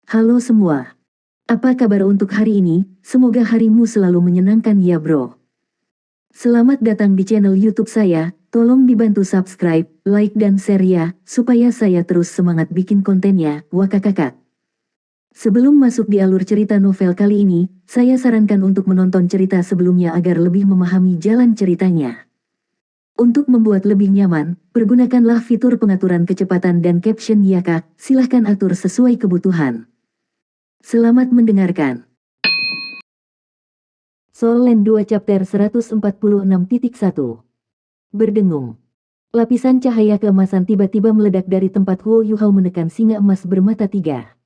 Halo semua. Apa kabar untuk hari ini? Semoga harimu selalu menyenangkan ya bro. Selamat datang di channel YouTube saya. Tolong dibantu subscribe, like dan share ya, supaya saya terus semangat bikin kontennya. Wakakakak. Sebelum masuk di alur cerita novel kali ini, saya sarankan untuk menonton cerita sebelumnya agar lebih memahami jalan ceritanya. Untuk membuat lebih nyaman, pergunakanlah fitur pengaturan kecepatan dan caption ya kak, silahkan atur sesuai kebutuhan. Selamat mendengarkan. Soul Land 2 Chapter 146.1 Berdengung. Lapisan cahaya keemasan tiba-tiba meledak dari tempat Huo Yuhao menekan singa emas bermata tiga.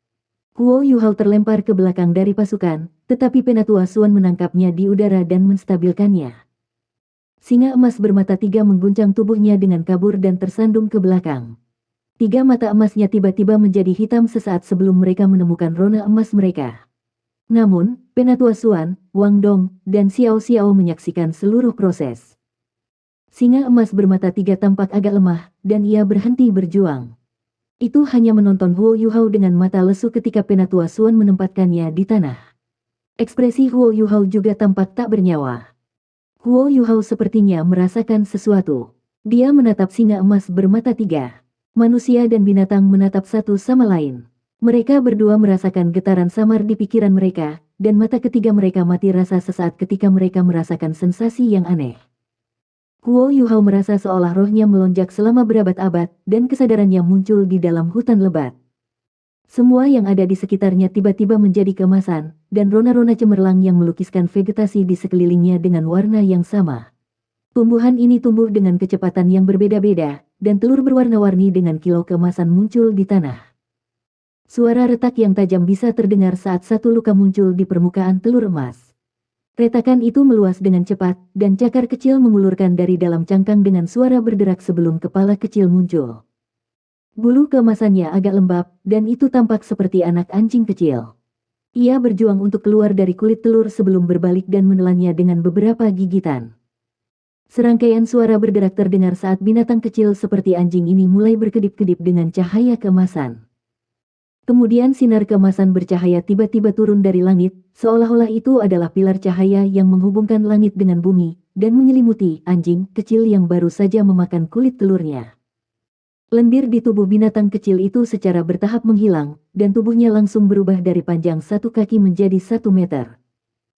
Huo Yuhao terlempar ke belakang dari pasukan, tetapi Penatua Suan menangkapnya di udara dan menstabilkannya. Singa emas bermata tiga mengguncang tubuhnya dengan kabur dan tersandung ke belakang. Tiga mata emasnya tiba-tiba menjadi hitam sesaat sebelum mereka menemukan rona emas mereka. Namun, Penatua Suan, Wang Dong, dan Xiao Xiao menyaksikan seluruh proses. Singa emas bermata tiga tampak agak lemah, dan ia berhenti berjuang. Itu hanya menonton Huo Yuhao dengan mata lesu ketika Penatua Suan menempatkannya di tanah. Ekspresi Huo Yuhao juga tampak tak bernyawa. Huo Yuhao sepertinya merasakan sesuatu. Dia menatap singa emas bermata tiga. Manusia dan binatang menatap satu sama lain. Mereka berdua merasakan getaran samar di pikiran mereka, dan mata ketiga mereka mati rasa sesaat ketika mereka merasakan sensasi yang aneh. Huo Yuhao merasa seolah rohnya melonjak selama berabad-abad, dan kesadarannya muncul di dalam hutan lebat. Semua yang ada di sekitarnya tiba-tiba menjadi keemasan, dan rona-rona cemerlang yang melukiskan vegetasi di sekelilingnya dengan warna yang sama. Tumbuhan ini tumbuh dengan kecepatan yang berbeda-beda, dan telur berwarna-warni dengan kilau keemasan muncul di tanah. Suara retak yang tajam bisa terdengar saat satu luka muncul di permukaan telur emas. Retakan itu meluas dengan cepat, dan cakar kecil mengulurkan dari dalam cangkang dengan suara berderak sebelum kepala kecil muncul. Bulu keemasannya agak lembab, dan itu tampak seperti anak anjing kecil. Ia berjuang untuk keluar dari kulit telur sebelum berbalik dan menelannya dengan beberapa gigitan. Serangkaian suara berderak terdengar saat binatang kecil seperti anjing ini mulai berkedip-kedip dengan cahaya keemasan. Kemudian sinar keemasan bercahaya tiba-tiba turun dari langit, seolah-olah itu adalah pilar cahaya yang menghubungkan langit dengan bumi, dan menyelimuti anjing kecil yang baru saja memakan kulit telurnya. Lendir di tubuh binatang kecil itu secara bertahap menghilang, dan tubuhnya langsung berubah dari panjang 1 kaki menjadi 1 meter.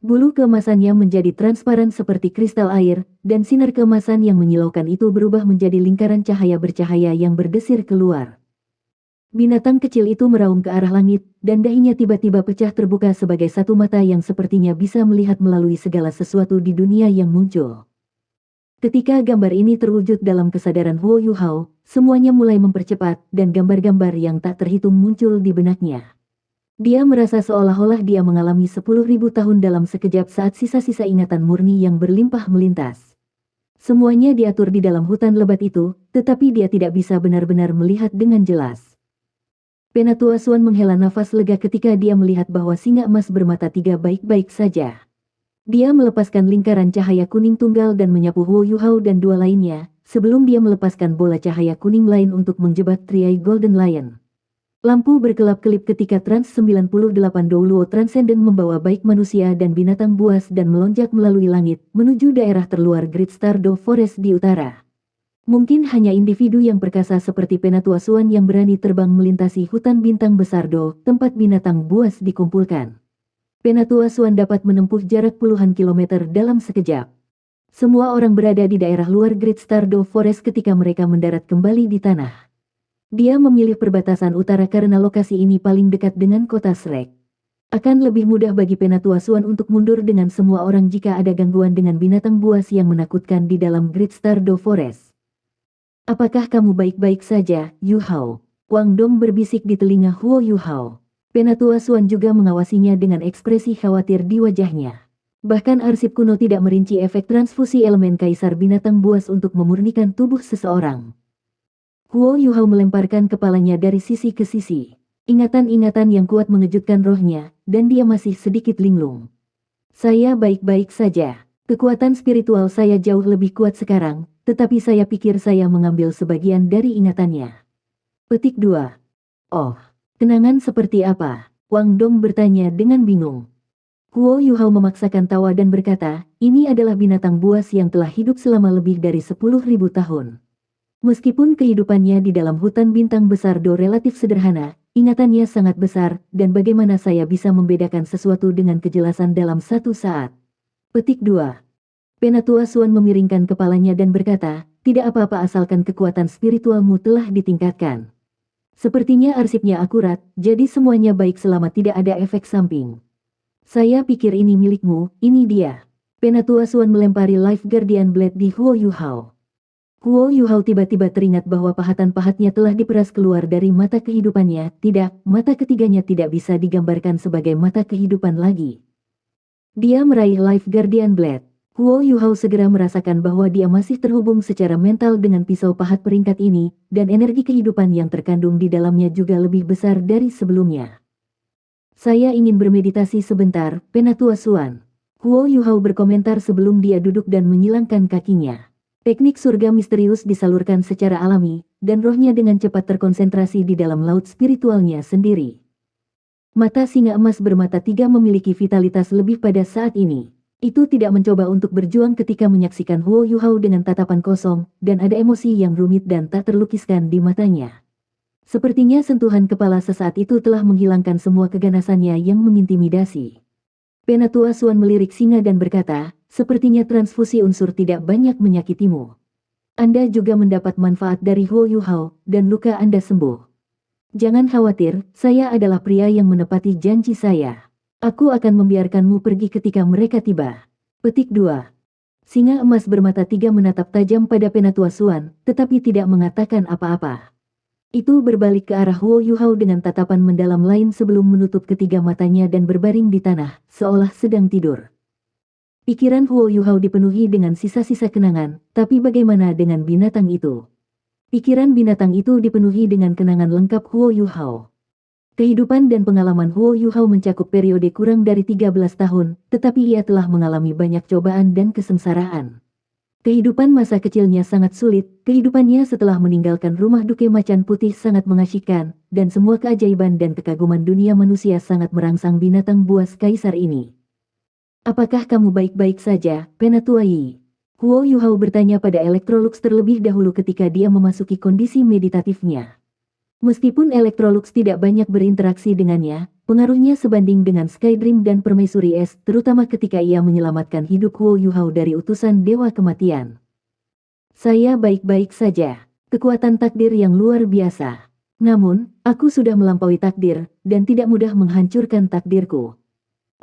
Bulu keemasannya menjadi transparan seperti kristal air, dan sinar keemasan yang menyilaukan itu berubah menjadi lingkaran cahaya bercahaya yang berdesir keluar. Binatang kecil itu meraung ke arah langit, dan dahinya tiba-tiba pecah terbuka sebagai satu mata yang sepertinya bisa melihat melalui segala sesuatu di dunia yang muncul. Ketika gambar ini terwujud dalam kesadaran Huo Yuhao, semuanya mulai mempercepat, dan gambar-gambar yang tak terhitung muncul di benaknya. Dia merasa seolah-olah dia mengalami 10.000 tahun dalam sekejap saat sisa-sisa ingatan murni yang berlimpah melintas. Semuanya diatur di dalam hutan lebat itu, tetapi dia tidak bisa benar-benar melihat dengan jelas. Penatua Suan menghela nafas lega ketika dia melihat bahwa singa emas bermata tiga baik-baik saja. Dia melepaskan lingkaran cahaya kuning tunggal dan menyapu Huo Yuhao dan dua lainnya, sebelum dia melepaskan bola cahaya kuning lain untuk menjebak Triai Golden Lion. Lampu berkelap-kelip ketika Trans 98 Douluo Transcendent membawa baik manusia dan binatang buas dan melonjak melalui langit, menuju daerah terluar Great Stardo Forest di utara. Mungkin hanya individu yang perkasa seperti Penatua Suan yang berani terbang melintasi hutan bintang Besardo, tempat binatang buas dikumpulkan. Penatua Suan dapat menempuh jarak puluhan kilometer dalam sekejap. Semua orang berada di daerah luar Great Stardo Forest ketika mereka mendarat kembali di tanah. Dia memilih perbatasan utara karena lokasi ini paling dekat dengan kota Shrek. Akan lebih mudah bagi Penatua Suan untuk mundur dengan semua orang jika ada gangguan dengan binatang buas yang menakutkan di dalam Great Stardo Forest. Apakah kamu baik-baik saja, Yuhao? Wang Dong berbisik di telinga Huo Yuhao. Penatua Suan juga mengawasinya dengan ekspresi khawatir di wajahnya. Bahkan arsip kuno tidak merinci efek transfusi elemen kaisar binatang buas untuk memurnikan tubuh seseorang. Huo Yuhao melemparkan kepalanya dari sisi ke sisi. Ingatan-ingatan yang kuat mengejutkan rohnya, dan dia masih sedikit linglung. Saya baik-baik saja. Kekuatan spiritual saya jauh lebih kuat sekarang, tetapi saya pikir saya mengambil sebagian dari ingatannya. Petik 2. Oh. Kenangan seperti apa? Wang Dong bertanya dengan bingung. Huo Yuhao memaksakan tawa dan berkata, ini adalah binatang buas yang telah hidup selama lebih dari 10.000 tahun. Meskipun kehidupannya di dalam hutan bintang besar Do relatif sederhana, ingatannya sangat besar, dan bagaimana saya bisa membedakan sesuatu dengan kejelasan dalam satu saat. Petik 2. Penatua Suan memiringkan kepalanya dan berkata, tidak apa-apa asalkan kekuatan spiritualmu telah ditingkatkan. Sepertinya arsipnya akurat, jadi semuanya baik selama tidak ada efek samping. Saya pikir ini milikmu, ini dia. Penatua Suan melempari Life Guardian Blade di Huo Yuhao. Huo Yuhao tiba-tiba teringat bahwa pahatan-pahatnya telah diperas keluar dari mata kehidupannya. Tidak, mata ketiganya tidak bisa digambarkan sebagai mata kehidupan lagi. Dia meraih Life Guardian Blade. Huo Yuhao segera merasakan bahwa dia masih terhubung secara mental dengan pisau pahat peringkat ini, dan energi kehidupan yang terkandung di dalamnya juga lebih besar dari sebelumnya. Saya ingin bermeditasi sebentar, Penatua Suan. Huo Yuhao berkomentar sebelum dia duduk dan menyilangkan kakinya. Teknik surga misterius disalurkan secara alami, dan rohnya dengan cepat terkonsentrasi di dalam laut spiritualnya sendiri. Mata singa emas bermata tiga memiliki vitalitas lebih pada saat ini. Itu tidak mencoba untuk berjuang ketika menyaksikan Huo Yuhao dengan tatapan kosong, dan ada emosi yang rumit dan tak terlukiskan di matanya. Sepertinya sentuhan kepala sesaat itu telah menghilangkan semua keganasannya yang mengintimidasi. Penatua Suan melirik singa dan berkata, sepertinya transfusi unsur tidak banyak menyakitimu. Anda juga mendapat manfaat dari Huo Yuhao, dan luka Anda sembuh. Jangan khawatir, saya adalah pria yang menepati janji saya. Aku akan membiarkanmu pergi ketika mereka tiba. Petik 2. Singa emas bermata tiga menatap tajam pada Penatua Suan, tetapi tidak mengatakan apa-apa. Itu berbalik ke arah Huo Yuhao dengan tatapan mendalam lain sebelum menutup ketiga matanya dan berbaring di tanah, seolah sedang tidur. Pikiran Huo Yuhao dipenuhi dengan sisa-sisa kenangan, tapi bagaimana dengan binatang itu? Pikiran binatang itu dipenuhi dengan kenangan lengkap Huo Yuhao. Kehidupan dan pengalaman Huo Yuhao mencakup periode kurang dari 13 tahun, tetapi ia telah mengalami banyak cobaan dan kesengsaraan. Kehidupan masa kecilnya sangat sulit, kehidupannya setelah meninggalkan rumah Duke Macan Putih sangat mengasyikkan, dan semua keajaiban dan kekaguman dunia manusia sangat merangsang binatang buas kaisar ini. Apakah kamu baik-baik saja, Penatua Yi? Huo Yuhao bertanya pada Electrolux terlebih dahulu ketika dia memasuki kondisi meditatifnya. Meskipun Electrolux tidak banyak berinteraksi dengannya, pengaruhnya sebanding dengan Skydream dan Permaisuri Es, terutama ketika ia menyelamatkan hidup Huo Yuhao dari utusan Dewa Kematian. Saya baik-baik saja. Kekuatan takdir yang luar biasa. Namun, aku sudah melampaui takdir, dan tidak mudah menghancurkan takdirku.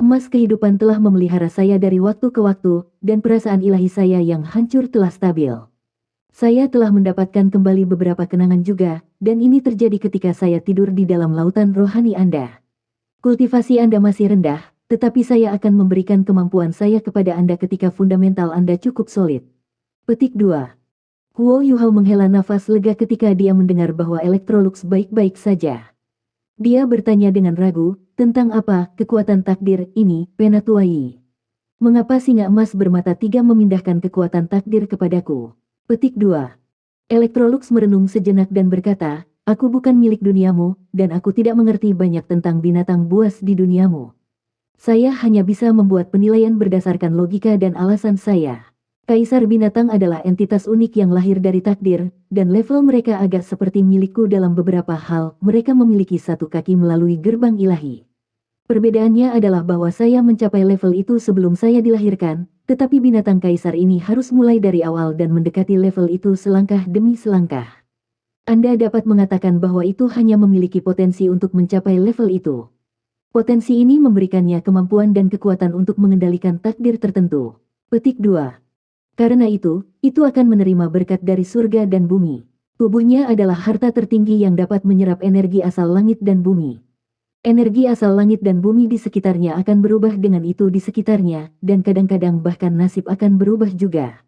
Emas kehidupan telah memelihara saya dari waktu ke waktu, dan perasaan ilahi saya yang hancur telah stabil. Saya telah mendapatkan kembali beberapa kenangan juga, dan ini terjadi ketika saya tidur di dalam lautan rohani Anda. Kultivasi Anda masih rendah, tetapi saya akan memberikan kemampuan saya kepada Anda ketika fundamental Anda cukup solid. Petik 2. Huo Yuhao menghela nafas lega ketika dia mendengar bahwa Electrolux baik-baik saja. Dia bertanya dengan ragu, tentang apa kekuatan takdir ini, Penatua Yi? Mengapa singa emas bermata tiga memindahkan kekuatan takdir kepadaku? Petik 2. Electrolux merenung sejenak dan berkata, aku bukan milik duniamu, dan aku tidak mengerti banyak tentang binatang buas di duniamu. Saya hanya bisa membuat penilaian berdasarkan logika dan alasan saya. Kaisar binatang adalah entitas unik yang lahir dari takdir, dan level mereka agak seperti milikku dalam beberapa hal, mereka memiliki satu kaki melalui gerbang ilahi. Perbedaannya adalah bahwa saya mencapai level itu sebelum saya dilahirkan, tetapi binatang kaisar ini harus mulai dari awal dan mendekati level itu selangkah demi selangkah. Anda dapat mengatakan bahwa itu hanya memiliki potensi untuk mencapai level itu. Potensi ini memberikannya kemampuan dan kekuatan untuk mengendalikan takdir tertentu. Petik 2. Karena itu akan menerima berkat dari surga dan bumi. Tubuhnya adalah harta tertinggi yang dapat menyerap energi asal langit dan bumi. Energi asal langit dan bumi di sekitarnya akan berubah dengan itu di sekitarnya, dan kadang-kadang bahkan nasib akan berubah juga.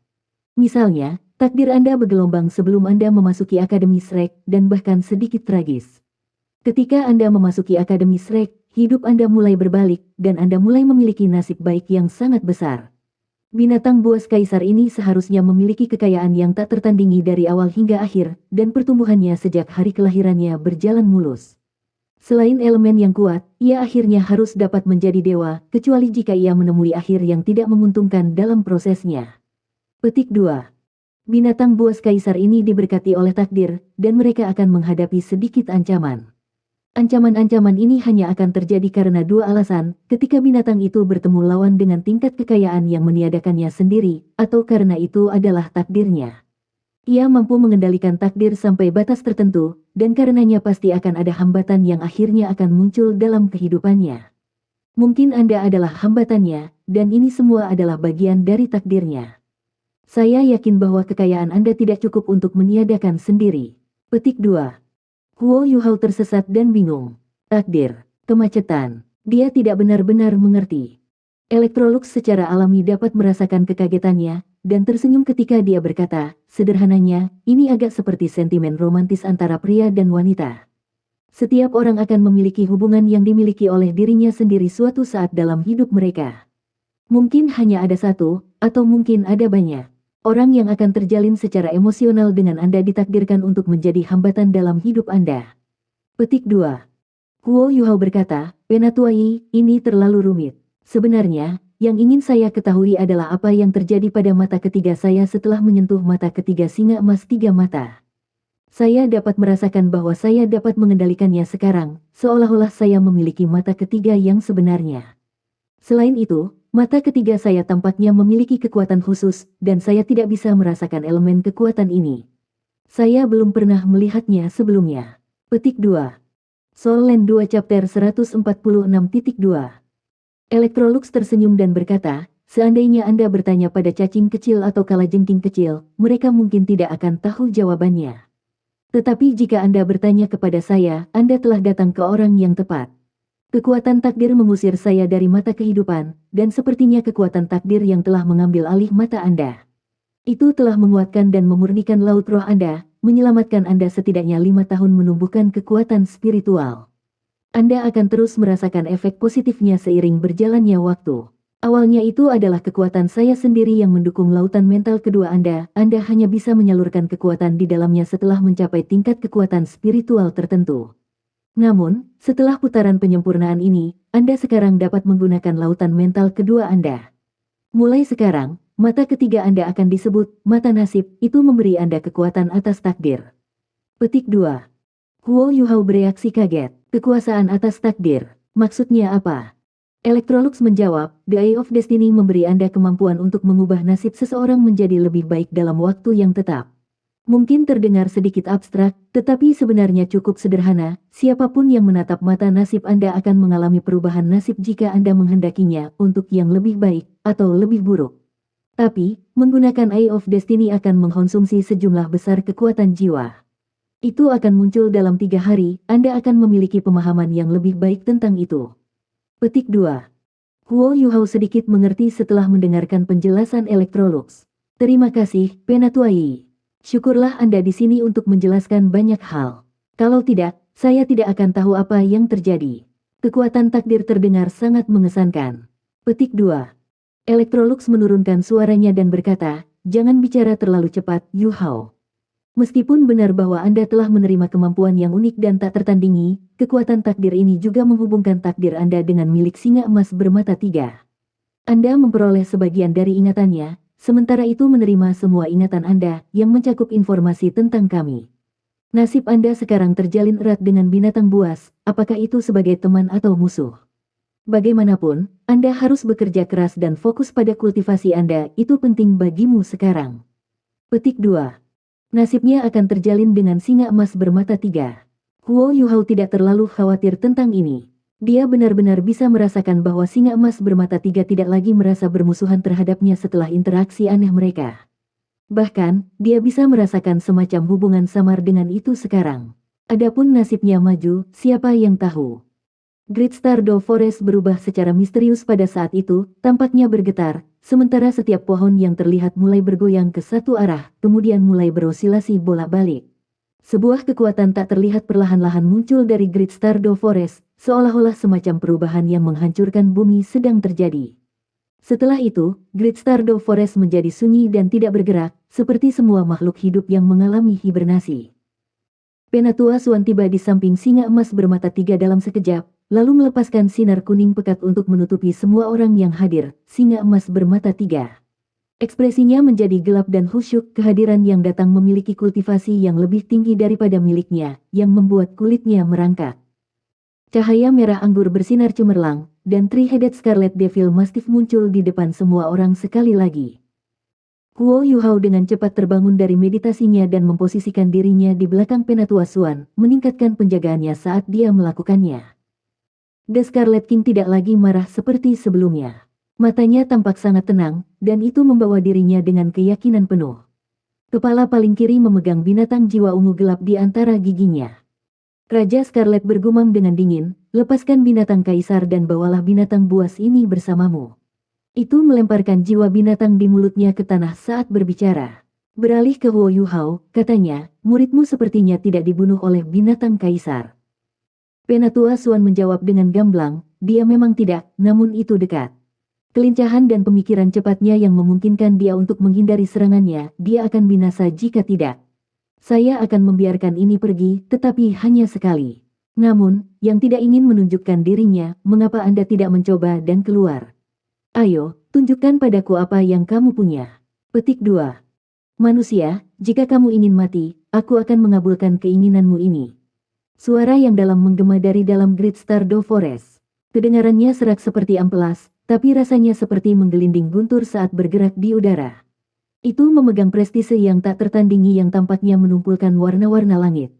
Misalnya, takdir Anda bergelombang sebelum Anda memasuki Akademi Shrek, dan bahkan sedikit tragis. Ketika Anda memasuki Akademi Shrek, hidup Anda mulai berbalik, dan Anda mulai memiliki nasib baik yang sangat besar. Binatang buas kaisar ini seharusnya memiliki kekayaan yang tak tertandingi dari awal hingga akhir, dan pertumbuhannya sejak hari kelahirannya berjalan mulus. Selain elemen yang kuat, ia akhirnya harus dapat menjadi dewa, kecuali jika ia menemui akhir yang tidak menguntungkan dalam prosesnya. Petik 2. Binatang buas kaisar ini diberkati oleh takdir, dan mereka akan menghadapi sedikit ancaman. Ancaman-ancaman ini hanya akan terjadi karena dua alasan, ketika binatang itu bertemu lawan dengan tingkat kekayaan yang meniadakannya sendiri, atau karena itu adalah takdirnya. Ia mampu mengendalikan takdir sampai batas tertentu, dan karenanya pasti akan ada hambatan yang akhirnya akan muncul dalam kehidupannya. Mungkin Anda adalah hambatannya, dan ini semua adalah bagian dari takdirnya. Saya yakin bahwa kekayaan Anda tidak cukup untuk meniadakan sendiri. Petik 2. Huo Yuhao tersesat dan bingung. Takdir, kemacetan. Dia tidak benar-benar mengerti. Electrolux secara alami dapat merasakan kekagetannya, dan tersenyum ketika dia berkata, sederhananya, ini agak seperti sentimen romantis antara pria dan wanita. Setiap orang akan memiliki hubungan yang dimiliki oleh dirinya sendiri suatu saat dalam hidup mereka. Mungkin hanya ada satu, atau mungkin ada banyak. Orang yang akan terjalin secara emosional dengan Anda ditakdirkan untuk menjadi hambatan dalam hidup Anda. Petik 2. Huo Yuhao berkata, Penatuai, ini terlalu rumit. Sebenarnya, yang ingin saya ketahui adalah apa yang terjadi pada mata ketiga saya setelah menyentuh mata ketiga singa emas 3 mata. Saya dapat merasakan bahwa saya dapat mengendalikannya sekarang, seolah-olah saya memiliki mata ketiga yang sebenarnya. Selain itu, mata ketiga saya tampaknya memiliki kekuatan khusus, dan saya tidak bisa merasakan elemen kekuatan ini. Saya belum pernah melihatnya sebelumnya. Petik 2. Soul Land 2 Chapter 146.2. Electrolux tersenyum dan berkata, seandainya Anda bertanya pada cacing kecil atau kalajengking kecil, mereka mungkin tidak akan tahu jawabannya. Tetapi jika Anda bertanya kepada saya, Anda telah datang ke orang yang tepat. Kekuatan takdir mengusir saya dari mata kehidupan, dan sepertinya kekuatan takdir yang telah mengambil alih mata Anda. Itu telah menguatkan dan memurnikan laut roh Anda, menyelamatkan Anda setidaknya 5 tahun menumbuhkan kekuatan spiritual. Anda akan terus merasakan efek positifnya seiring berjalannya waktu. Awalnya itu adalah kekuatan saya sendiri yang mendukung lautan mental kedua Anda hanya bisa menyalurkan kekuatan di dalamnya setelah mencapai tingkat kekuatan spiritual tertentu. Namun, setelah putaran penyempurnaan ini, Anda sekarang dapat menggunakan lautan mental kedua Anda. Mulai sekarang, mata ketiga Anda akan disebut mata nasib, itu memberi Anda kekuatan atas takdir. Petik 2. Huo Yuhao bereaksi kaget. Kekuasaan atas takdir. Maksudnya apa? Electrolux menjawab, The Eye of Destiny memberi Anda kemampuan untuk mengubah nasib seseorang menjadi lebih baik dalam waktu yang tetap. Mungkin terdengar sedikit abstrak, tetapi sebenarnya cukup sederhana. Siapapun yang menatap mata nasib Anda akan mengalami perubahan nasib jika Anda menghendakinya untuk yang lebih baik atau lebih buruk. Tapi, menggunakan Eye of Destiny akan mengkonsumsi sejumlah besar kekuatan jiwa. Itu akan muncul dalam 3 hari, Anda akan memiliki pemahaman yang lebih baik tentang itu. Petik 2. Huo Yuhao sedikit mengerti setelah mendengarkan penjelasan Electrolux. Terima kasih, Penatuai. Syukurlah Anda di sini untuk menjelaskan banyak hal. Kalau tidak, saya tidak akan tahu apa yang terjadi. Kekuatan takdir terdengar sangat mengesankan. Petik 2. Electrolux menurunkan suaranya dan berkata, jangan bicara terlalu cepat, Yuhao. Meskipun benar bahwa Anda telah menerima kemampuan yang unik dan tak tertandingi, kekuatan takdir ini juga menghubungkan takdir Anda dengan milik singa emas bermata 3. Anda memperoleh sebagian dari ingatannya, sementara itu menerima semua ingatan Anda yang mencakup informasi tentang kami. Nasib Anda sekarang terjalin erat dengan binatang buas, apakah itu sebagai teman atau musuh. Bagaimanapun, Anda harus bekerja keras dan fokus pada kultivasi Anda, itu penting bagimu sekarang. Petik 2. Nasibnya akan terjalin dengan singa emas bermata 3. Huo Yuhao tidak terlalu khawatir tentang ini. Dia benar-benar bisa merasakan bahwa singa emas bermata 3 tidak lagi merasa bermusuhan terhadapnya setelah interaksi aneh mereka. Bahkan, dia bisa merasakan semacam hubungan samar dengan itu sekarang. Adapun nasibnya maju, siapa yang tahu? Great Stardew Forest berubah secara misterius pada saat itu, tampaknya bergetar, sementara setiap pohon yang terlihat mulai bergoyang ke satu arah, kemudian mulai berosilasi bolak-balik. Sebuah kekuatan tak terlihat perlahan-lahan muncul dari Great Stardew Forest, seolah-olah semacam perubahan yang menghancurkan bumi sedang terjadi. Setelah itu, Great Stardew Forest menjadi sunyi dan tidak bergerak, seperti semua makhluk hidup yang mengalami hibernasi. Penatua Swan tiba di samping singa emas bermata tiga dalam sekejap, lalu melepaskan sinar kuning pekat untuk menutupi semua orang yang hadir. Singa emas bermata tiga. Ekspresinya menjadi gelap dan khusyuk. Kehadiran yang datang memiliki kultivasi yang lebih tinggi daripada miliknya, yang membuat kulitnya merangkak. Cahaya merah anggur bersinar cemerlang, dan Three-Headed Scarlet Devil Mastiff muncul di depan semua orang sekali lagi. Huo Yuhao dengan cepat terbangun dari meditasinya dan memposisikan dirinya di belakang Penatua Swan, meningkatkan penjagaannya saat dia melakukannya. The Scarlet King tidak lagi marah seperti sebelumnya. Matanya tampak sangat tenang, dan itu membawa dirinya dengan keyakinan penuh. Kepala paling kiri memegang binatang jiwa ungu gelap di antara giginya. Raja Scarlet bergumam dengan dingin, lepaskan binatang kaisar dan bawalah binatang buas ini bersamamu. Itu melemparkan jiwa binatang di mulutnya ke tanah saat berbicara. Beralih ke Huo Yuhao, katanya, muridmu sepertinya tidak dibunuh oleh binatang kaisar. Penatua Swan menjawab dengan gamblang, dia memang tidak, namun itu dekat. Kelincahan dan pemikiran cepatnya yang memungkinkan dia untuk menghindari serangannya, dia akan binasa jika tidak. Saya akan membiarkan ini pergi, tetapi hanya sekali. Namun, yang tidak ingin menunjukkan dirinya, mengapa Anda tidak mencoba dan keluar? Ayo, tunjukkan padaku apa yang kamu punya. Petik 2. Manusia, jika kamu ingin mati, aku akan mengabulkan keinginanmu ini. Suara yang dalam menggema dari dalam Great Stardew Forest. Kedengarannya serak seperti amplas, tapi rasanya seperti menggelinding guntur saat bergerak di udara. Itu memegang prestise yang tak tertandingi yang tampaknya menumpulkan warna-warna langit.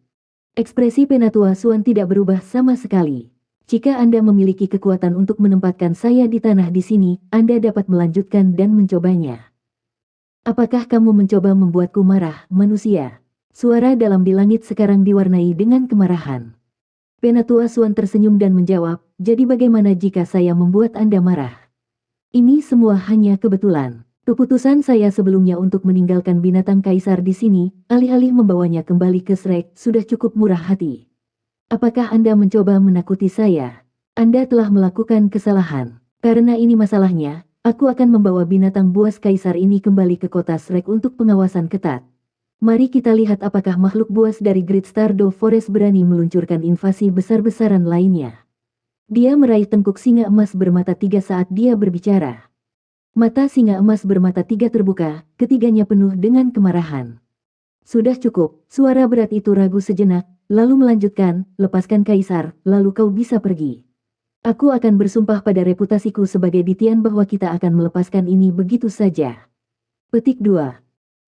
Ekspresi Penatua Swan tidak berubah sama sekali. Jika Anda memiliki kekuatan untuk menempatkan saya di tanah di sini, Anda dapat melanjutkan dan mencobanya. Apakah kamu mencoba membuatku marah, manusia? Suara dalam di langit sekarang diwarnai dengan kemarahan. Penatua Swan tersenyum dan menjawab, jadi bagaimana jika saya membuat Anda marah? Ini semua hanya kebetulan. Keputusan saya sebelumnya untuk meninggalkan binatang kaisar di sini, alih-alih membawanya kembali ke Shrek, sudah cukup murah hati. Apakah Anda mencoba menakuti saya? Anda telah melakukan kesalahan. Karena ini masalahnya, aku akan membawa binatang buas kaisar ini kembali ke kota Shrek untuk pengawasan ketat. Mari kita lihat apakah makhluk buas dari Great Stardew Forest berani meluncurkan invasi besar-besaran lainnya. Dia meraih tengkuk singa emas bermata tiga saat dia berbicara. Mata singa emas bermata tiga terbuka, ketiganya penuh dengan kemarahan. Sudah cukup, suara berat itu ragu sejenak, lalu melanjutkan, lepaskan kaisar, lalu kau bisa pergi. Aku akan bersumpah pada reputasiku sebagai Ditian bahwa kita akan melepaskan ini begitu saja. Petik 2.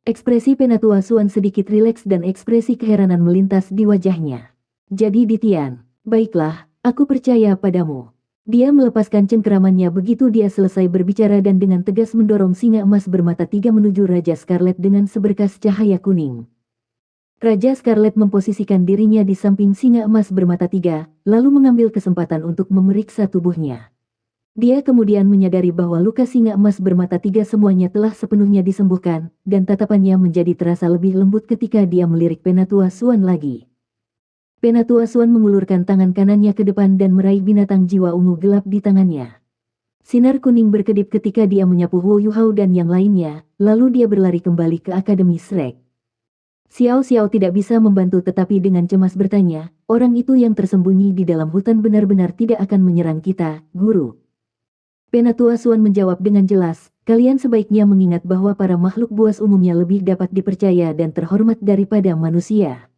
Ekspresi Penatua Swan sedikit rileks dan ekspresi keheranan melintas di wajahnya. Jadi Ditian, baiklah, aku percaya padamu. Dia melepaskan cengkeramannya begitu dia selesai berbicara dan dengan tegas mendorong singa emas bermata tiga menuju Raja Scarlet dengan seberkas cahaya kuning. Raja Scarlet memposisikan dirinya di samping singa emas bermata tiga, lalu mengambil kesempatan untuk memeriksa tubuhnya. Dia kemudian menyadari bahwa luka singa emas bermata tiga semuanya telah sepenuhnya disembuhkan, dan tatapannya menjadi terasa lebih lembut ketika dia melirik Penatua Swan lagi. Penatua Swan mengulurkan tangan kanannya ke depan dan meraih binatang jiwa ungu gelap di tangannya. Sinar kuning berkedip ketika dia menyapu Huo Yuhao dan yang lainnya, lalu dia berlari kembali ke Akademi Shrek. Xiao Xiao tidak bisa membantu tetapi dengan cemas bertanya, orang itu yang tersembunyi di dalam hutan benar-benar tidak akan menyerang kita, guru. Penatua Swan menjawab dengan jelas, kalian sebaiknya mengingat bahwa para makhluk buas umumnya lebih dapat dipercaya dan terhormat daripada manusia.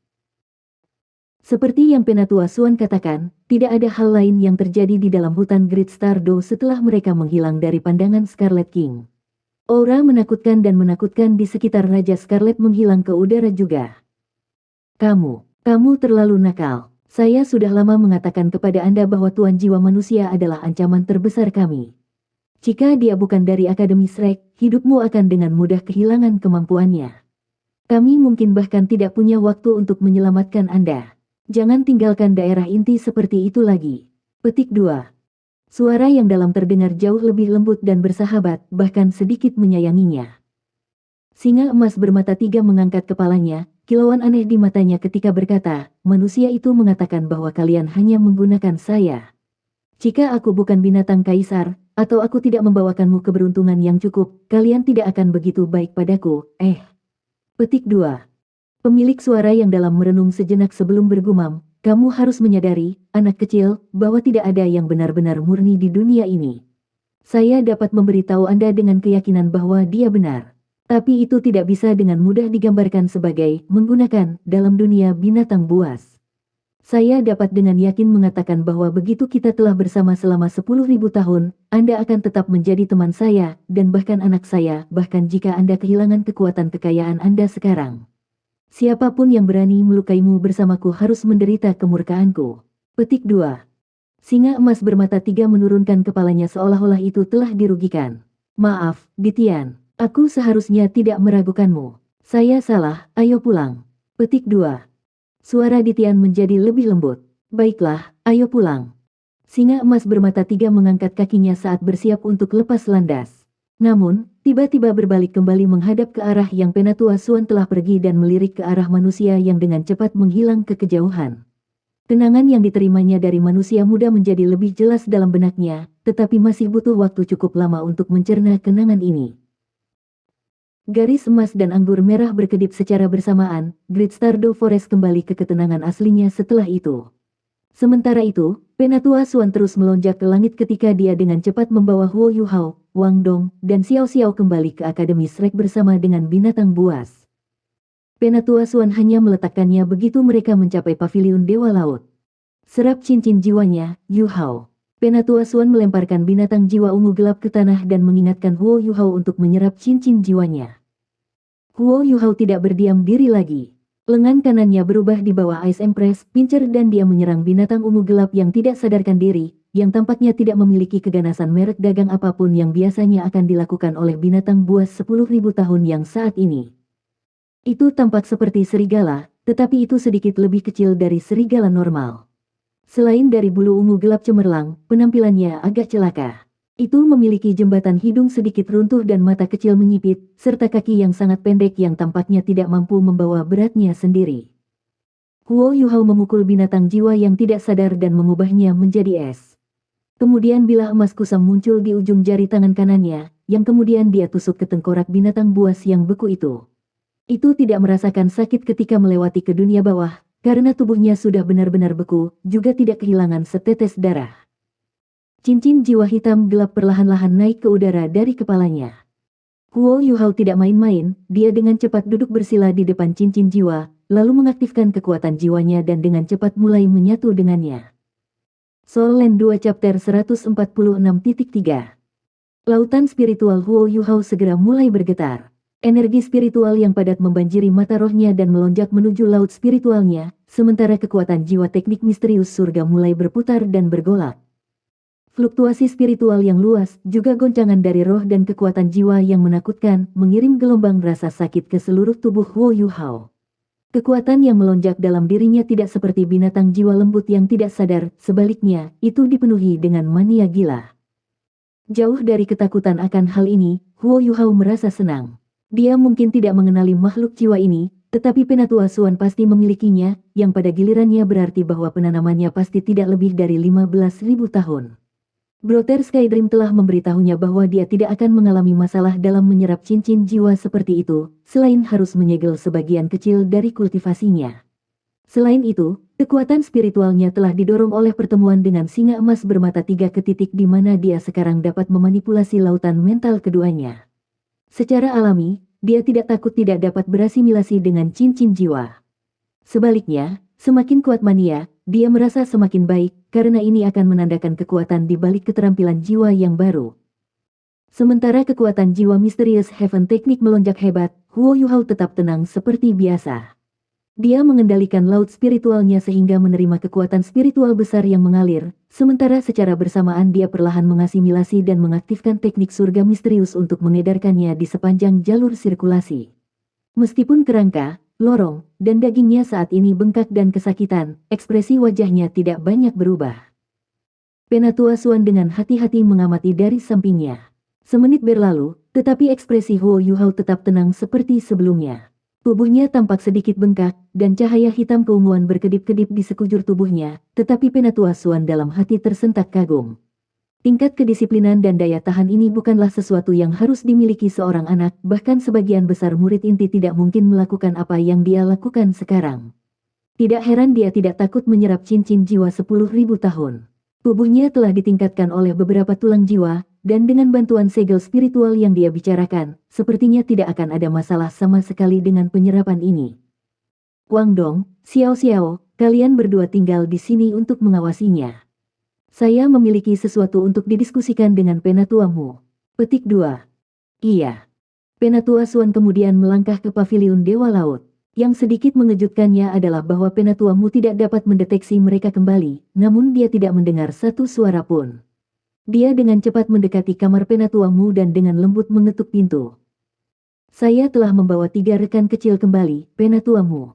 Seperti yang Penatua Swan katakan, tidak ada hal lain yang terjadi di dalam hutan Great Stardew setelah mereka menghilang dari pandangan Scarlet King. Aura menakutkan dan menakutkan di sekitar Raja Scarlet menghilang ke udara juga. Kamu terlalu nakal. Saya sudah lama mengatakan kepada Anda bahwa Tuan Jiwa Manusia adalah ancaman terbesar kami. Jika dia bukan dari Akademi Shrek, hidupmu akan dengan mudah kehilangan kemampuannya. Kami mungkin bahkan tidak punya waktu untuk menyelamatkan Anda. Jangan tinggalkan daerah inti seperti itu lagi. Petik 2. Suara yang dalam terdengar jauh lebih lembut dan bersahabat, bahkan sedikit menyayanginya. Singa emas bermata tiga mengangkat kepalanya, kilauan aneh di matanya ketika berkata, manusia itu mengatakan bahwa kalian hanya menggunakan saya. Jika aku bukan binatang kaisar, atau aku tidak membawakanmu keberuntungan yang cukup, kalian tidak akan begitu baik padaku, Petik 2. Pemilik suara yang dalam merenung sejenak sebelum bergumam, kamu harus menyadari, anak kecil, bahwa tidak ada yang benar-benar murni di dunia ini. Saya dapat memberitahu Anda dengan keyakinan bahwa dia benar. Tapi itu tidak bisa dengan mudah digambarkan sebagai menggunakan dalam dunia binatang buas. Saya dapat dengan yakin mengatakan bahwa begitu kita telah bersama selama 10.000 tahun, Anda akan tetap menjadi teman saya, dan bahkan anak saya, bahkan jika Anda kehilangan kekuatan kekayaan Anda sekarang. Siapapun yang berani melukaimu bersamaku harus menderita kemurkaanku. Petik 2. Singa emas bermata tiga menurunkan kepalanya seolah-olah itu telah dirugikan. Maaf, Ditian. Aku seharusnya tidak meragukanmu. Saya salah, ayo pulang. Petik 2. Suara Ditian menjadi lebih lembut. Baiklah, ayo pulang. Singa emas bermata tiga mengangkat kakinya saat bersiap untuk lepas landas. Namun, tiba-tiba berbalik kembali menghadap ke arah yang Penatua Suan telah pergi dan melirik ke arah manusia yang dengan cepat menghilang ke kejauhan. Kenangan yang diterimanya dari manusia muda menjadi lebih jelas dalam benaknya, tetapi masih butuh waktu cukup lama untuk mencerna kenangan ini. Garis emas dan anggur merah berkedip secara bersamaan, Great Stardew Forest kembali ke ketenangan aslinya setelah itu. Sementara itu, Penatua Suan terus melonjak ke langit ketika dia dengan cepat membawa Huo Yuhao, Wang Dong, dan Xiao Xiao kembali ke Akademi Shrek bersama dengan binatang buas. Penatua Suan hanya meletakkannya begitu mereka mencapai paviliun Dewa Laut. Serap cincin jiwanya, Yuhao. Penatua Suan melemparkan binatang jiwa ungu gelap ke tanah dan mengingatkan Huo Yuhao untuk menyerap cincin jiwanya. Huo Yuhao tidak berdiam diri lagi. Lengan kanannya berubah di bawah Ice Empress, pincer dan dia menyerang binatang ungu gelap yang tidak sadarkan diri, yang tampaknya tidak memiliki keganasan merek dagang apapun yang biasanya akan dilakukan oleh binatang buas 10.000 tahun yang saat ini. Itu tampak seperti serigala, tetapi itu sedikit lebih kecil dari serigala normal. Selain dari bulu ungu gelap cemerlang, penampilannya agak celaka. Itu memiliki jembatan hidung sedikit runtuh dan mata kecil menyipit, serta kaki yang sangat pendek yang tampaknya tidak mampu membawa beratnya sendiri. Huo Yuhao memukul binatang jiwa yang tidak sadar dan mengubahnya menjadi es. Kemudian bilah emas kusam muncul di ujung jari tangan kanannya, yang kemudian dia tusuk ke tengkorak binatang buas yang beku itu. Itu tidak merasakan sakit ketika melewati ke dunia bawah, karena tubuhnya sudah benar-benar beku, juga tidak kehilangan setetes darah. Cincin jiwa hitam gelap perlahan-lahan naik ke udara dari kepalanya. Huo Yuhao tidak main-main, dia dengan cepat duduk bersila di depan cincin jiwa, lalu mengaktifkan kekuatan jiwanya dan dengan cepat mulai menyatu dengannya. Soul Land 2 Chapter 146.3. Lautan spiritual Huo Yuhao segera mulai bergetar. Energi spiritual yang padat membanjiri mata rohnya dan melonjak menuju laut spiritualnya, sementara kekuatan jiwa teknik misterius surga mulai berputar dan bergolak. Fluktuasi spiritual yang luas, juga goncangan dari roh dan kekuatan jiwa yang menakutkan, mengirim gelombang rasa sakit ke seluruh tubuh Huo Yuhao. Kekuatan yang melonjak dalam dirinya tidak seperti binatang jiwa lembut yang tidak sadar, sebaliknya, itu dipenuhi dengan mania gila. Jauh dari ketakutan akan hal ini, Huo Yuhao merasa senang. Dia mungkin tidak mengenali makhluk jiwa ini, tetapi Penatua Suan pasti memilikinya, yang pada gilirannya berarti bahwa penanamannya pasti tidak lebih dari 15.000 tahun. Brother Skydream telah memberitahunya bahwa dia tidak akan mengalami masalah dalam menyerap cincin jiwa seperti itu, selain harus menyegel sebagian kecil dari kultivasinya. Selain itu, kekuatan spiritualnya telah didorong oleh pertemuan dengan singa emas bermata tiga ke titik di mana dia sekarang dapat memanipulasi lautan mental keduanya. Secara alami, dia tidak takut tidak dapat berasimilasi dengan cincin jiwa. Sebaliknya, semakin kuat mania, dia merasa semakin baik, karena ini akan menandakan kekuatan di balik keterampilan jiwa yang baru. Sementara kekuatan jiwa misterius Heaven Teknik melonjak hebat, Huo Yuhao tetap tenang seperti biasa. Dia mengendalikan laut spiritualnya sehingga menerima kekuatan spiritual besar yang mengalir, sementara secara bersamaan dia perlahan mengasimilasi dan mengaktifkan teknik surga misterius untuk mengedarkannya di sepanjang jalur sirkulasi. Meskipun kerangka, lorong, dan dagingnya saat ini bengkak dan kesakitan, ekspresi wajahnya tidak banyak berubah. Penatua Suan dengan hati-hati mengamati dari sampingnya. Semenit berlalu, tetapi ekspresi Huo Yuhao tetap tenang seperti sebelumnya. Tubuhnya tampak sedikit bengkak, dan cahaya hitam keunguan berkedip-kedip di sekujur tubuhnya, tetapi Penatua Suan dalam hati tersentak kagum. Tingkat kedisiplinan dan daya tahan ini bukanlah sesuatu yang harus dimiliki seorang anak, bahkan sebagian besar murid inti tidak mungkin melakukan apa yang dia lakukan sekarang. Tidak heran dia tidak takut menyerap cincin jiwa 10.000 tahun. Tubuhnya telah ditingkatkan oleh beberapa tulang jiwa, dan dengan bantuan segel spiritual yang dia bicarakan, sepertinya tidak akan ada masalah sama sekali dengan penyerapan ini. Wang Dong, Xiao Xiao, kalian berdua tinggal di sini untuk mengawasinya. Saya memiliki sesuatu untuk didiskusikan dengan penatuamu. Petik 2. Iya. Penatua Suan kemudian melangkah ke paviliun Dewa Laut. Yang sedikit mengejutkannya adalah bahwa penatuamu tidak dapat mendeteksi mereka kembali, namun dia tidak mendengar satu suara pun. Dia dengan cepat mendekati kamar penatuamu dan dengan lembut mengetuk pintu. Saya telah membawa 3 rekan kecil kembali, penatuamu.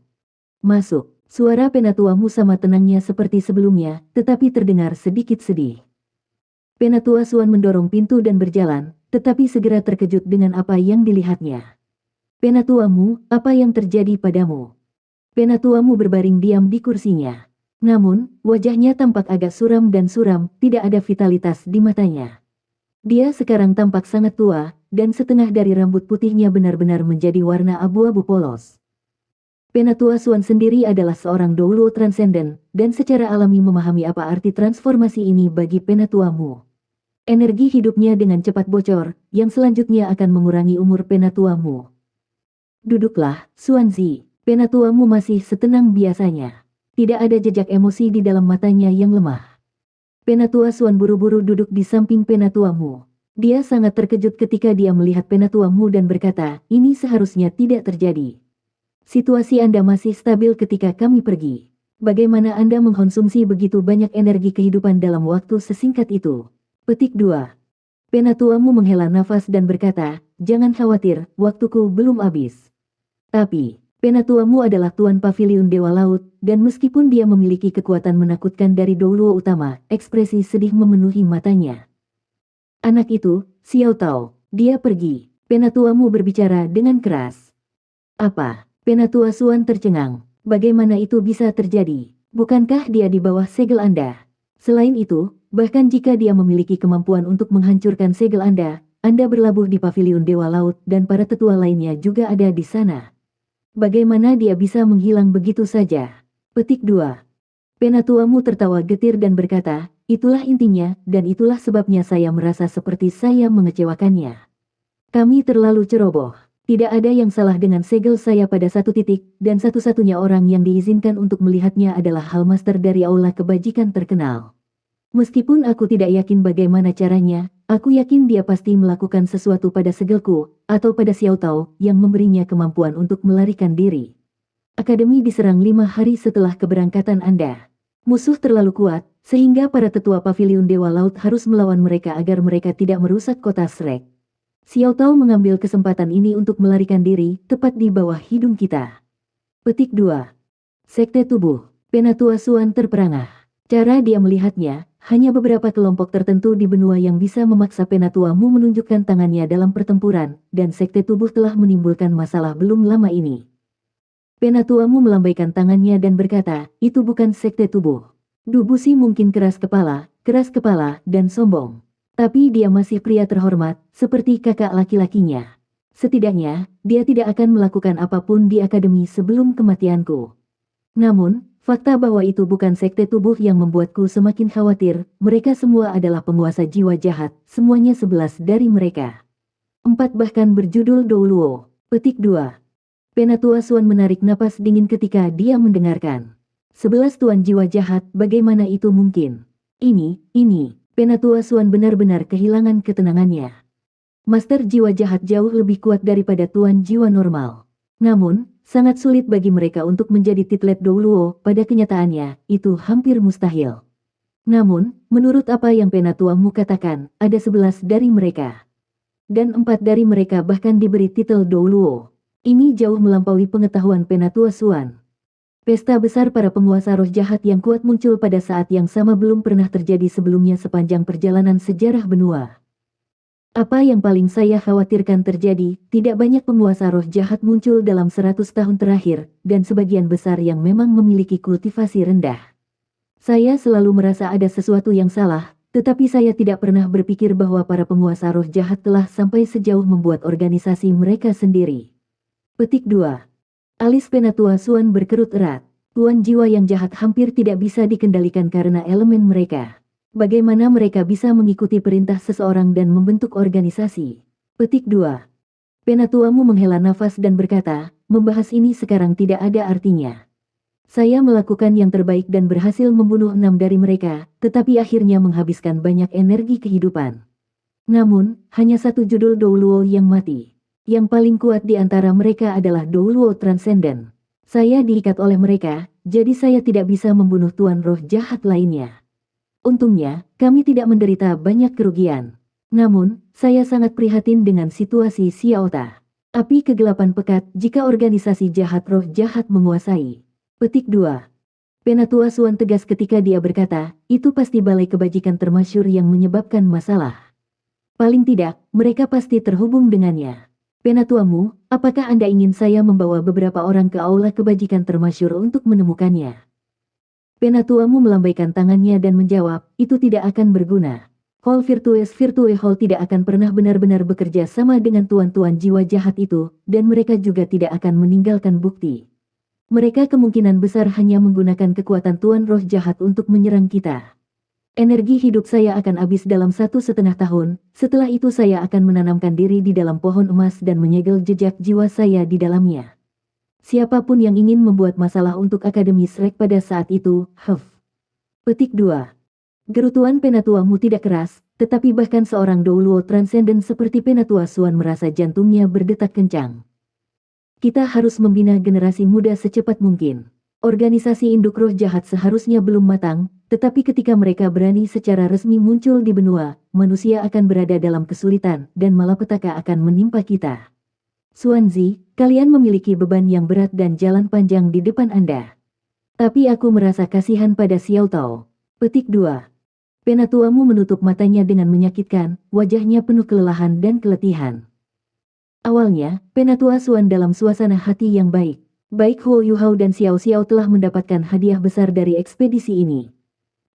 Masuk. Suara penatuamu sama tenangnya seperti sebelumnya, tetapi terdengar sedikit sedih. Penatua Suan mendorong pintu dan berjalan, tetapi segera terkejut dengan apa yang dilihatnya. Penatuamu, apa yang terjadi padamu? Penatuamu berbaring diam di kursinya. Namun, wajahnya tampak agak suram dan suram, tidak ada vitalitas di matanya. Dia sekarang tampak sangat tua, dan setengah dari rambut putihnya benar-benar menjadi warna abu-abu polos. Penatua Suan sendiri adalah seorang Douluo transenden, dan secara alami memahami apa arti transformasi ini bagi penatuamu. Energi hidupnya dengan cepat bocor, yang selanjutnya akan mengurangi umur penatuamu. Duduklah, Suanzi. Penatuamu masih setenang biasanya. Tidak ada jejak emosi di dalam matanya yang lemah. Penatua Suan buru-buru duduk di samping penatuamu. Dia sangat terkejut ketika dia melihat penatuamu dan berkata, ini seharusnya tidak terjadi. Situasi Anda masih stabil ketika kami pergi. Bagaimana Anda mengkonsumsi begitu banyak energi kehidupan dalam waktu sesingkat itu? Petik 2. Penatuamu menghela nafas dan berkata, jangan khawatir, waktuku belum habis. Tapi, penatuamu adalah Tuan Paviliun Dewa Laut, dan meskipun dia memiliki kekuatan menakutkan dari Douluo utama, ekspresi sedih memenuhi matanya. Anak itu, Xiao Tao, dia pergi. Penatuamu berbicara dengan keras. Apa? Penatua Suan tercengang. Bagaimana itu bisa terjadi? Bukankah dia di bawah segel Anda? Selain itu, bahkan jika dia memiliki kemampuan untuk menghancurkan segel Anda berlabuh di paviliun Dewa Laut dan para tetua lainnya juga ada di sana. Bagaimana dia bisa menghilang begitu saja? Petik 2. Penatuamu tertawa getir dan berkata, itulah intinya, dan itulah sebabnya saya merasa seperti saya mengecewakannya. Kami terlalu ceroboh. Tidak ada yang salah dengan segel saya pada satu titik, dan satu-satunya orang yang diizinkan untuk melihatnya adalah Hallmaster dari Aula Kebajikan terkenal. Meskipun aku tidak yakin bagaimana caranya, aku yakin dia pasti melakukan sesuatu pada segelku, atau pada Xiao Tao, yang memberinya kemampuan untuk melarikan diri. Akademi diserang 5 hari setelah keberangkatan Anda. Musuh terlalu kuat, sehingga para tetua Paviliun Dewa Laut harus melawan mereka agar mereka tidak merusak kota Shrek. Xiao Tao mengambil kesempatan ini untuk melarikan diri, tepat di bawah hidung kita. Petik 2. Sekte Tubuh. Penatua Suan terperangah. Cara dia melihatnya, hanya beberapa kelompok tertentu di benua yang bisa memaksa penatuamu menunjukkan tangannya dalam pertempuran, dan Sekte Tubuh telah menimbulkan masalah belum lama ini. Penatuamu melambaikan tangannya dan berkata, itu bukan Sekte Tubuh. Dubusi mungkin keras kepala, dan sombong. Tapi dia masih pria terhormat, seperti kakak laki-lakinya. Setidaknya, dia tidak akan melakukan apapun di akademi sebelum kematianku. Namun, fakta bahwa itu bukan Sekte Tubuh yang membuatku semakin khawatir, mereka semua adalah penguasa jiwa jahat, semuanya 11 dari mereka. 4 bahkan berjudul Douluo. Petik 2. Penatua Suan menarik napas dingin ketika dia mendengarkan. 11 tuan jiwa jahat, bagaimana itu mungkin? Ini. Penatua Suan benar-benar kehilangan ketenangannya. Master jiwa jahat jauh lebih kuat daripada tuan jiwa normal. Namun, sangat sulit bagi mereka untuk menjadi titlet Douluo, pada kenyataannya, itu hampir mustahil. Namun, menurut apa yang penatuamu katakan, ada 11 dari mereka. Dan 4 dari mereka bahkan diberi titel Douluo. Ini jauh melampaui pengetahuan penatua Suan. Pesta besar para penguasa roh jahat yang kuat muncul pada saat yang sama belum pernah terjadi sebelumnya sepanjang perjalanan sejarah benua. Apa yang paling saya khawatirkan terjadi, tidak banyak penguasa roh jahat muncul dalam 100 tahun terakhir, dan sebagian besar yang memang memiliki kultivasi rendah. Saya selalu merasa ada sesuatu yang salah, Tetapi saya tidak pernah berpikir bahwa para penguasa roh jahat telah sampai sejauh membuat organisasi mereka sendiri. Petik 2. Alis Penatua Suan berkerut erat. Tuan jiwa yang jahat hampir tidak bisa dikendalikan karena elemen mereka. Bagaimana mereka bisa mengikuti perintah seseorang dan membentuk organisasi? Petik 2. Penatuamu menghela nafas dan berkata, membahas ini sekarang tidak ada artinya. Saya melakukan yang terbaik dan berhasil membunuh 6 dari mereka, tetapi akhirnya menghabiskan banyak energi kehidupan. Namun, hanya satu judul Douluo yang mati. Yang paling kuat di antara mereka adalah Douluo Transcendent. Saya diikat oleh mereka, jadi saya tidak bisa membunuh tuan roh jahat lainnya. Untungnya, kami tidak menderita banyak kerugian. Namun, saya sangat prihatin dengan situasi Xiaota. Api kegelapan pekat jika organisasi jahat roh jahat menguasai. Petik 2. Penatua Suan tegas ketika dia berkata, itu pasti balai kebajikan termasyur yang menyebabkan masalah. Paling tidak, mereka pasti terhubung dengannya. Penatuamu, apakah Anda ingin saya membawa beberapa orang ke aula kebajikan termasyur untuk menemukannya? Penatuamu melambaikan tangannya dan menjawab, itu tidak akan berguna. Hall Virtue Hall tidak akan pernah benar-benar bekerja sama dengan tuan-tuan jiwa jahat itu, dan mereka juga tidak akan meninggalkan bukti. Mereka kemungkinan besar hanya menggunakan kekuatan tuan roh jahat untuk menyerang kita. Energi hidup saya akan habis dalam 1,5 tahun, setelah itu saya akan menanamkan diri di dalam pohon emas dan menyegel jejak jiwa saya di dalamnya. Siapapun yang ingin membuat masalah untuk Akademi Shrek pada saat itu, Petik 2. Gerutuan Penatuamu tidak keras, tetapi bahkan seorang Douluo Transcendent seperti Penatua Suan merasa jantungnya berdetak kencang. Kita harus membina generasi muda secepat mungkin. Organisasi induk roh jahat seharusnya belum matang, tetapi ketika mereka berani secara resmi muncul di benua, manusia akan berada dalam kesulitan dan malapetaka akan menimpa kita. Suanzi, kalian memiliki beban yang berat dan jalan panjang di depan Anda. Tapi aku merasa kasihan pada Xiao Tao. Petik 2. Penatuamu menutup matanya dengan menyakitkan, wajahnya penuh kelelahan dan keletihan. Awalnya, Penatua Suan dalam suasana hati yang baik. Baik Huo Yuhao dan Xiao Xiao telah mendapatkan hadiah besar dari ekspedisi ini.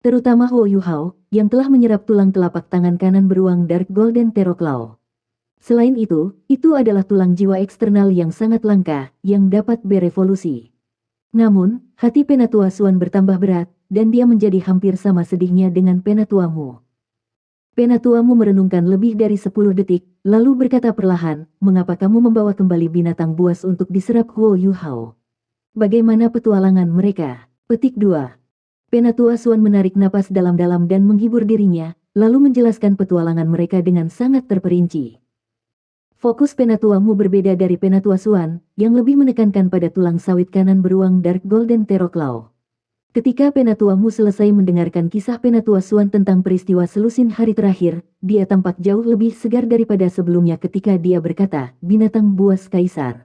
Terutama Huo Yuhao, yang telah menyerap tulang telapak tangan kanan beruang Dark Golden Teroclaw. Selain itu adalah tulang jiwa eksternal yang sangat langka, yang dapat berevolusi. Namun, hati Penatua Suan bertambah berat, dan dia menjadi hampir sama sedihnya dengan Penatuamu. Penatuamu merenungkan lebih dari 10 detik, lalu berkata perlahan, mengapa kamu membawa kembali binatang buas untuk diserap Huo Yuhao? Bagaimana petualangan mereka? Petik 2. Penatua Suan menarik napas dalam-dalam dan menghibur dirinya, lalu menjelaskan petualangan mereka dengan sangat terperinci. Fokus Penatuamu berbeda dari Penatua Suan, yang lebih menekankan pada tulang sawit kanan beruang Dark Golden Teroclaw. Ketika Penatuamu selesai mendengarkan kisah Penatua Suan tentang peristiwa selusin hari terakhir, dia tampak jauh lebih segar daripada sebelumnya ketika dia berkata, binatang buas kaisar.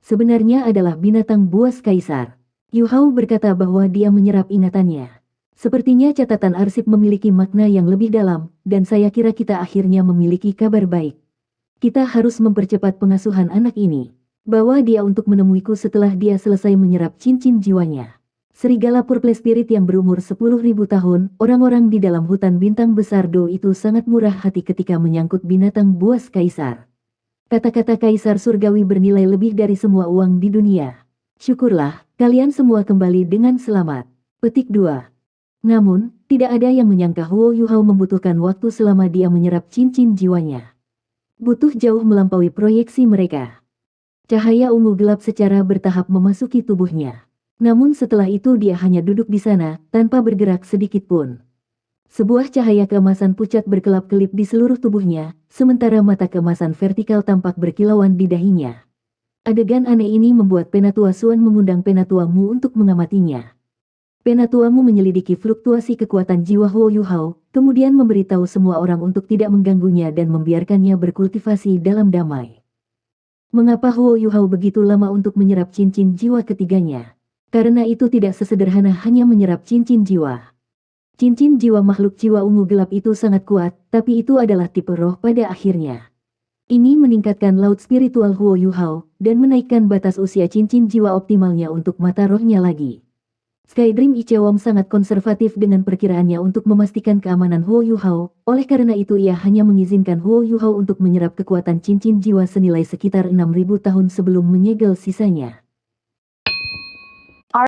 Sebenarnya adalah binatang buas kaisar. Yuhao berkata bahwa dia menyerap ingatannya. Sepertinya catatan arsip memiliki makna yang lebih dalam, dan saya kira kita akhirnya memiliki kabar baik. Kita harus mempercepat pengasuhan anak ini. Bawa dia untuk menemuiku setelah dia selesai menyerap cincin jiwanya. Serigala Purple Spirit yang berumur 10.000 tahun, orang-orang di dalam hutan bintang besar Do itu sangat murah hati ketika menyangkut binatang buas kaisar. Kata-kata kaisar surgawi bernilai lebih dari semua uang di dunia. Syukurlah, kalian semua kembali dengan selamat. Petik 2. Namun, tidak ada yang menyangka Huo Yuhao membutuhkan waktu selama dia menyerap cincin jiwanya. Butuh jauh melampaui proyeksi mereka. Cahaya ungu gelap secara bertahap memasuki tubuhnya. Namun setelah itu dia hanya duduk di sana, tanpa bergerak sedikit pun. Sebuah cahaya keemasan pucat berkelap-kelip di seluruh tubuhnya, sementara mata keemasan vertikal tampak berkilauan di dahinya. Adegan aneh ini membuat Penatua Suan mengundang Penatuamu untuk mengamatinya. Penatuamu menyelidiki fluktuasi kekuatan jiwa Huo Yuhao, kemudian memberitahu semua orang untuk tidak mengganggunya dan membiarkannya berkultivasi dalam damai. Mengapa Huo Yuhao begitu lama untuk menyerap cincin jiwa ketiganya? Karena itu tidak sesederhana hanya menyerap cincin jiwa. Cincin jiwa makhluk jiwa ungu gelap itu sangat kuat, tapi itu adalah tipe roh pada akhirnya. Ini meningkatkan laut spiritual Huo Yuhao, dan menaikkan batas usia cincin jiwa optimalnya untuk mata rohnya lagi. Skydream Ichewon sangat konservatif dengan perkiraannya untuk memastikan keamanan Huo Yuhao, oleh karena itu ia hanya mengizinkan Huo Yuhao untuk menyerap kekuatan cincin jiwa senilai sekitar 6.000 tahun sebelum menyegel sisanya.